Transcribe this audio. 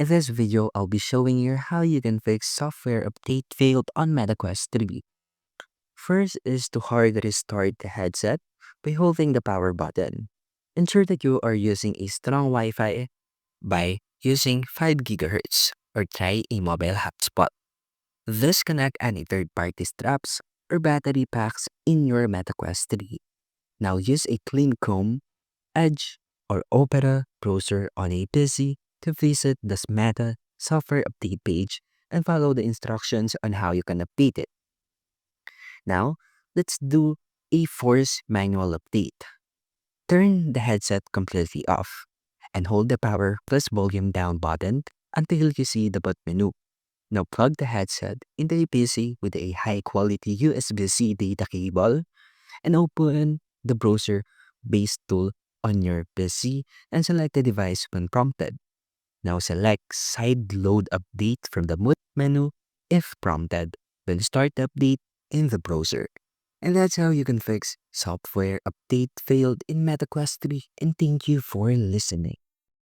In this video, I'll be showing you how you can fix software update failed on MetaQuest 3. First is to hard restart the headset by holding the power button. Ensure that you are using a strong Wi-Fi by using 5 GHz or try a mobile hotspot. Disconnect any third-party straps or battery packs in your MetaQuest 3. Now use a clean Chrome, Edge, or Opera browser on a PC to visit the Meta software update page and follow the instructions on how you can update it. Now, let's do a force manual update. Turn the headset completely off and hold the power plus volume down button until you see the boot menu. Now plug the headset into a PC with a high-quality USB-C data cable and open the browser-based tool on your PC and select the device when prompted. Now select Side Load Update from the boot menu if prompted. Then start the update in the browser. And that's how you can fix software update failed in MetaQuest 3. And thank you for listening.